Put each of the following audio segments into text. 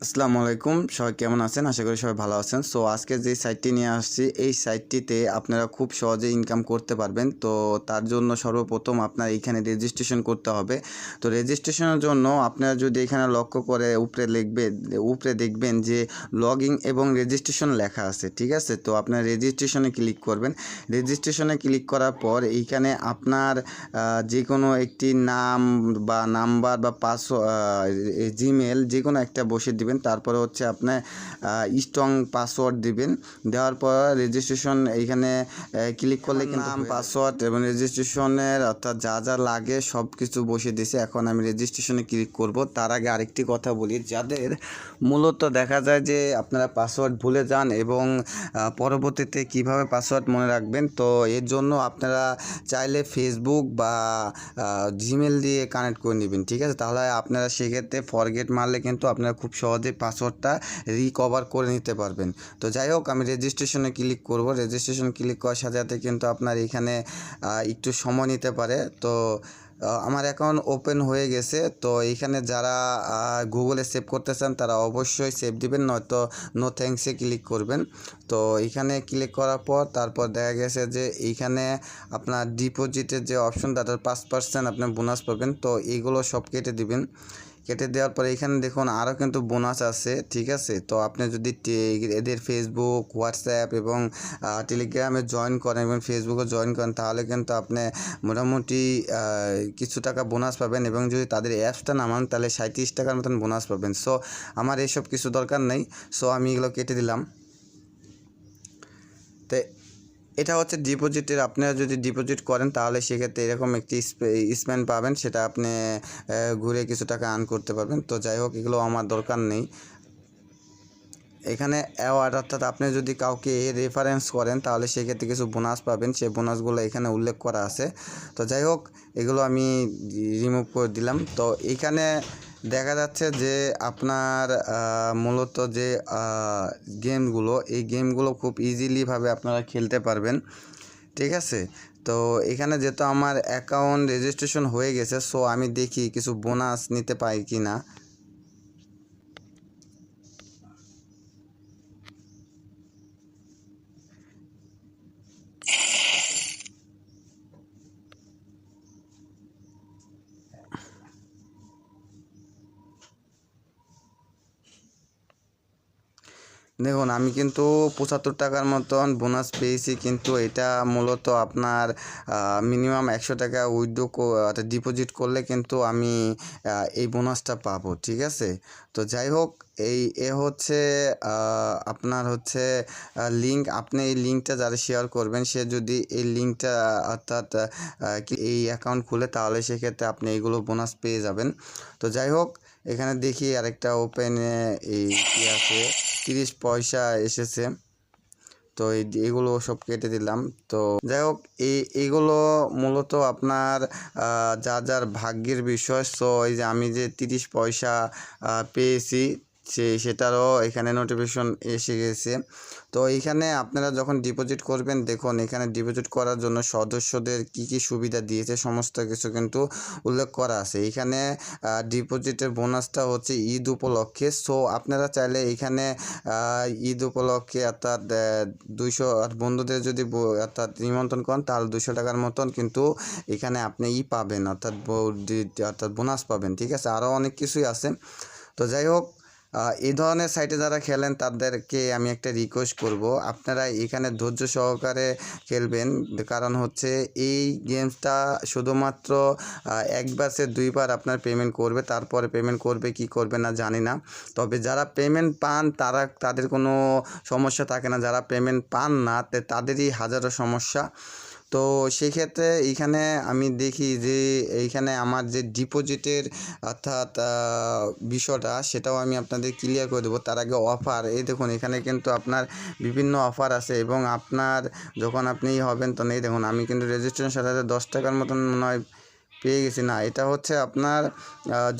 আসসালামু আলাইকুম, সবাই কেমন আছেন? আশা করি সবাই ভালো আছেন। সো আজকে যে সাইটটি নিয়ে আসছি, এই সাইটটিতে আপনারা খুব সহজে ইনকাম করতে পারবেন। তো তার জন্য সর্বপ্রথম আপনার এইখানে রেজিস্ট্রেশন করতে হবে। তো রেজিস্ট্রেশনের জন্য আপনারা যদি এখানে লক্ষ্য করে উপরে দেখবেন যে লগইন এবং রেজিস্ট্রেশন লেখা আছে, ঠিক আছে? তো আপনার রেজিস্ট্রেশনে ক্লিক করবেন। রেজিস্ট্রেশনে ক্লিক করার পর এইখানে আপনার যে কোনো একটি নাম বা নাম্বার বা জিমেল যে কোনো একটা বসিয়ে দিবেন। তারপরে হচ্ছে আপনি স্ট্রং পাসওয়ার্ড দিবেন। দেওয়ার পর রেজিস্ট্রেশন এইখানে ক্লিক করলে কিন্তু নাম, পাসওয়ার্ড এবং রেজিস্ট্রেশনের অর্থাৎ যা যা লাগে সব কিছু বসিয়ে দিয়েছে। এখন আমি রেজিস্ট্রেশনে ক্লিক করব। তার আগে আরেকটি কথা বলি, যাদের মূলত দেখা যায় যে আপনারা পাসওয়ার্ড ভুলে যান এবং পরবর্তীতে কিভাবে পাসওয়ার্ড মনে রাখবেন, তো এর জন্য আপনারা চাইলে ফেসবুক বা জিমেল দিয়ে কানেক্ট করে নেবেন, ঠিক আছে? তাহলে আপনারা সেক্ষেত্রে ফরগেট মারলে কিন্তু আপনারা খুব সহজে পাসওয়ার্ডটা রিকভার করে নিতে পারবেন। তো যাই হোক, আমি রেজিস্ট্রেশনে ক্লিক করব। রেজিস্ট্রেশন ক্লিক করার সাথে সাথে কিন্তু আপনার এখানে একটু সময় নিতে পারে। তো আমার অ্যাকাউন্ট ওপেন হয়ে গেছে। তো এইখানে যারা গুগলে সেভ করতে চান তারা অবশ্যই সেভ দিবেন, নয়তো নো থ্যাঙ্কসে ক্লিক করবেন। তো এইখানে ক্লিক করার পর তারপর দেখা গেছে যে এইখানে আপনার ডিপোজিটের যে অপশন, তাদের 5% আপনি বোনাস পাবেন। তো এইগুলো সব কেটে দিবেন। কেটে দেওয়ার পরে এখানে দেখুন আরও কিন্তু বোনাস আছে, ঠিক আছে? তো আপনি যদি এদের ফেসবুক, হোয়াটসঅ্যাপ এবং টেলিগ্রামে জয়েন করেন এবং ফেসবুকে জয়েন করেন, তাহলে কিন্তু আপনি মোটামুটি কিছু টাকা বোনাস পাবেন। এবং যদি তাদের অ্যাপসটা নামান তাহলে 37 টাকার মতন বোনাস পাবেন। সো আমার এইসব কিছু দরকার নেই। সো আমি এগুলো কেটে দিলাম। তো এটা হচ্ছে ডিপোজিটের। আপনারা যদি ডিপোজিট করেন তাহলে সেক্ষেত্রে এরকম একটি স্পেন্ড পাবেন, সেটা আপনি ঘুরে কিছু টাকা আর্ন করতে পারবেন। তো যাই হোক, এগুলো আমার দরকার নেই। এখানে অ্যাওয়ার্ড, অর্থাৎ আপনি যদি কাউকে রেফারেন্স করেন তাহলে সেক্ষেত্রে কিছু বোনাস পাবেন, সেই বোনাসগুলো এখানে উল্লেখ করা আছে। তো যাই হোক, এগুলো আমি রিমুভ করে দিলাম। তো এইখানে দেখা যাচ্ছে যে আপনার মূলত যে গেমগুলো, এই গেমগুলো খুব ইজিলিভাবে আপনারা খেলতে পারবেন, ঠিক আছে? তো এখানে যেহেতু আমার অ্যাকাউন্ট রেজিস্ট্রেশন হয়ে গেছে, সো আমি দেখি কিছু বোনাস নিতে পাই কি না। দেখুন, আমি কিন্তু 75 টাকার মতন বোনাস পেয়েছি, কিন্তু এটা মূলত আপনার মিনিমাম 100 টাকা অর্থাৎ ডিপোজিট করলে কিন্তু আমি এই বোনাসটা পাবো, ঠিক আছে? তো যাই হোক, হচ্ছে আপনার হচ্ছে লিঙ্ক। আপনি এই লিঙ্কটা যারা শেয়ার করবেন, সে যদি এই লিঙ্কটা অর্থাৎ এই অ্যাকাউন্ট খুলে, তাহলে সেক্ষেত্রে আপনি এইগুলো বোনাস পেয়ে যাবেন। তো যাই হোক, এখানে দেখি আরেকটা ওপেনে এই কি আছে, 30 পয়সা এসেছে। তো এগুলো সব কেটে দিলাম। তো যাই হোক, এইগুলো মূলত আপনার যার ভাগ্যের বিষয়। সো এই যে আমি যে 30 পয়সা পেয়েছি, সেটারও এখানে নোটিফিকেশন এসে গেছে। তো এইখানে আপনারা যখন ডিপোজিট করবেন, দেখুন এখানে ডিপোজিট করার জন্য সদস্যদের কি কি সুবিধা দিয়েছে সমস্ত কিছু কিন্তু উল্লেখ করা আছে। এইখানে ডিপোজিটের বোনাসটা হচ্ছে ঈদ উপলক্ষে। সো আপনারা চাইলে এইখানে ঈদ উপলক্ষে অর্থাৎ 200, আর বন্ধুদের যদি অর্থাৎ নিমন্ত্রণ করেন তাহলে 200 টাকার মতন কিন্তু এখানে আপনি পাবেন, অর্থাৎ বোনাস পাবেন, ঠিক আছে? আরও অনেক কিছুই আছে। তো যাই হোক, এই ধরনের সাইটে যারা খেলেন তাদেরকে আমি একটা রিকোয়েস্ট করব, আপনারা এখানে ধৈর্য সহকারে খেলবেন। কারণ হচ্ছে এই গেমসটা শুধুমাত্র একবার সে 2বার আপনার পেমেন্ট করবে, তারপরে পেমেন্ট করবে কি করবে না জানি না। তবে যারা পেমেন্ট পান তাদের কোনো সমস্যা থাকে না, যারা পেমেন্ট পান না তাদেরই হাজারো সমস্যা। তো সেই ক্ষেত্রে এইখানে আমি দেখি যে এইখানে আমার যে ডিপোজিটের অর্থাৎ বিষয়টা, সেটাও আমি আপনাদের ক্লিয়ার করে দেবো। তার আগে অফার, এই দেখুন এখানে কিন্তু আপনার বিভিন্ন অফার আছে। এবং আপনার যখন আপনি হবেন, তো এই দেখুন আমি কিন্তু রেজিস্ট্রেশনের সাথে সাথে 10 টাকার মতন মনে হয় পেয়ে গেছি। না, এটা হচ্ছে আপনার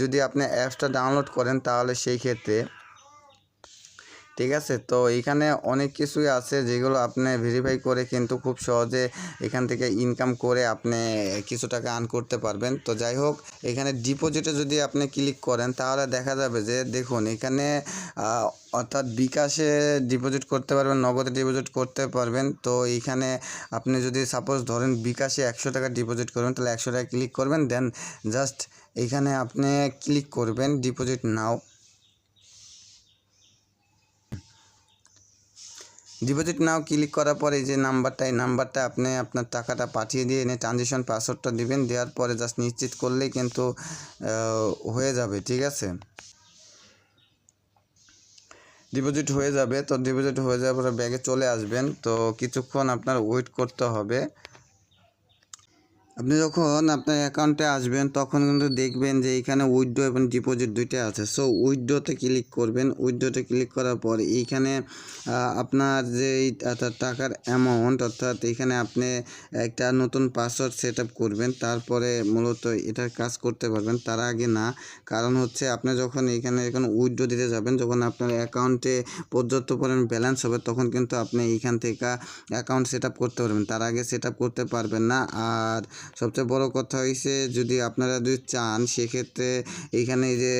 যদি আপনি অ্যাপসটা ডাউনলোড করেন তাহলে সেই ক্ষেত্রে, ঠিক আছে। তো এইখানে অনেক কিছুই আছে যেগুলো আপনি ভেরিফাই করে কিন্তু খুব সহজে এখান থেকে ইনকাম করে আপনি কিছু টাকা আর্ন করতে পারবেন। তো যাই হোক, এখানে ডিপোজিটে যদি আপনি ক্লিক করেন তাহলে দেখা যাবে যে দেখুন এখানে অর্থাৎ বিকাশে ডিপোজিট করতে পারবেন, নগদে ডিপোজিট করতে পারবেন। তো এইখানে আপনি যদি সাপোজ ধরেন বিকাশে 100 টাকা ডিপোজিট করবেন, তাহলে 100 টাকা ক্লিক করবেন, দেন জাস্ট এইখানে আপনি ক্লিক করবেন ডিপোজিট নাও। ডিপোজিট নাও ক্লিক করার পরে এই যে নাম্বারটা আপনি আপনার টাকাটা পাঠিয়ে দিয়ে এনে ট্রানজেকশন পাসওয়ার্ডটা দিবেন, দেওয়ার পরে জাস্ট নিশ্চিত করলেই কিন্তু হয়ে যাবে। ঠিক আছে, ডিপোজিট হয়ে যাবে। তো ডিপোজিট হয়ে যাওয়ার পরে ব্যাগে চলে আসবেন। তো কিছুক্ষণ আপনার ওয়েট করতে হবে। আপনি যখন আপনার অ্যাকাউন্টে আসবেন তখন কিন্তু দেখবেন যে এখানে উইথড্র এবং ডিপোজিট দুইটা আছে। সো উইথড্রতে ক্লিক করবেন। উইথড্রতে ক্লিক করার পর এইখানে আপনার যে টাকার অ্যামাউন্ট, অর্থাৎ এখানে আপনি একটা নতুন পাসওয়ার্ড সেট আপ করবেন, তারপরে মূলত এটার কাজ করতে পারবেন। তার আগে না, কারণ হচ্ছে আপনি যখন এখানে উইথড্র দিতে যাবেন, যখন আপনার অ্যাকাউন্টে পর্যাপ্ত পরিমাণ ব্যালেন্স হবে তখন কিন্তু আপনি এইখান থেকে অ্যাকাউন্ট সেট আপ করতে পারবেন, তার আগে সেট আপ করতে পারবেন না। আর সবচেয়ে বড় কথা হয়েছে, যদি আপনারা যদি চান সেক্ষেত্রে এইখানে এই যে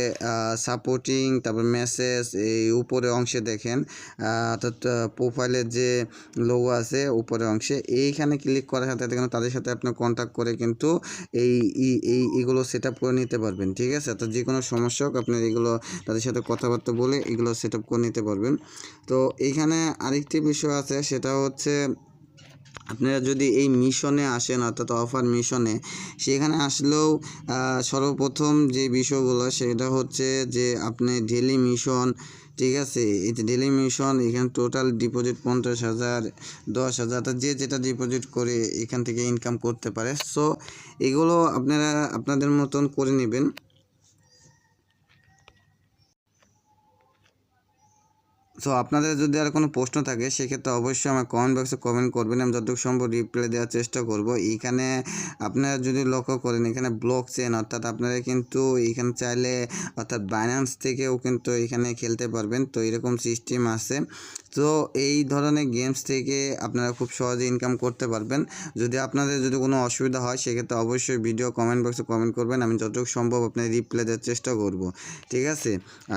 সাপোর্টিং, তারপর মেসেজ, এই উপরে অংশে দেখেন অর্থাৎ প্রোফাইলের যে লোগো আছে উপরের অংশে, এইখানে ক্লিক করার সাথে সাথে তাদের সাথে আপনি কন্ট্যাক্ট করে কিন্তু এইগুলো সেট আপ করে নিতে পারবেন। ঠিক আছে, তো যে কোনো সমস্যা হোক আপনি এগুলো তাদের সাথে কথাবার্তা বলে এগুলো সেট আপ করে নিতে পারবেন। তো এইখানে আরেকটি বিষয় আছে, সেটা হচ্ছে আপনারা যদি এই মিশনে আসেন, অর্থাৎ অফার মিশনে, সেখানে আসলেও সর্বপ্রথম যে বিষয়গুলো সেটা হচ্ছে যে আপনি ডেলি মিশন, ঠিক আছে, এই যে ডেলি মিশন, এখানে টোটাল ডিপোজিট 50,000, 10,000, যে যেটা ডিপোজিট করে এখান থেকে ইনকাম করতে পারে। সো এগুলো আপনারা আপনাদের মতন করে নেবেন। সো আপনাদের যদি আর কোনো প্রশ্ন থাকে সেক্ষেত্রে অবশ্যই আমার কমেন্ট বক্সে কমেন্ট করবেন, আমি যতটুকু সম্ভব রিপ্লাই দেওয়ার চেষ্টা করব। এইখানে আপনারা যদি লক্ষ্য করেন এখানে ব্লক চেন, অর্থাৎ আপনারা কিন্তু এইখানে চাইলে অর্থাৎ বাইন্যান্স থেকেও কিন্তু এখানে খেলতে পারবেন। তো এরকম সিস্টেম আছে। তো এই ধরনের গেমস থেকে আপনারা খুব সহজে ইনকাম করতে পারবেন। যদি আপনাদের যদি কোনো অসুবিধা হয় সেক্ষেত্রে অবশ্যই ভিডিও কমেন্ট বক্সে কমেন্ট করবেন, আমি যতটুকু সম্ভব আপনার রিপ্লাই দেওয়ার চেষ্টা করব। ঠিক আছে,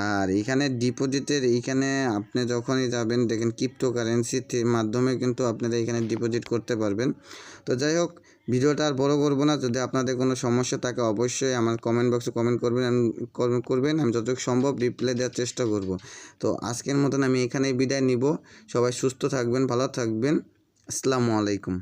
আর এখানে ডিপোজিটের এইখানে আপনি যখনই যাবেন দেখেন ক্রিপ্টোকারেন্সির মাধ্যমে কিন্তু আপনারা এখানে ডিপোজিট করতে পারবেন। তো যাই হোক, ভিডিওটা আর বড় করবো না। যদি আপনাদের কোনো সমস্যা থাকে অবশ্যই আমার কমেন্ট বক্সে কমেন্ট করবেন, আমি যতটুকু সম্ভব রিপ্লাই দেওয়ার চেষ্টা করব। তো আজকের মতন আমি এখানেই বিদায় নিব। সবাই সুস্থ থাকবেন, ভালো থাকবেন। আসসালামু আলাইকুম।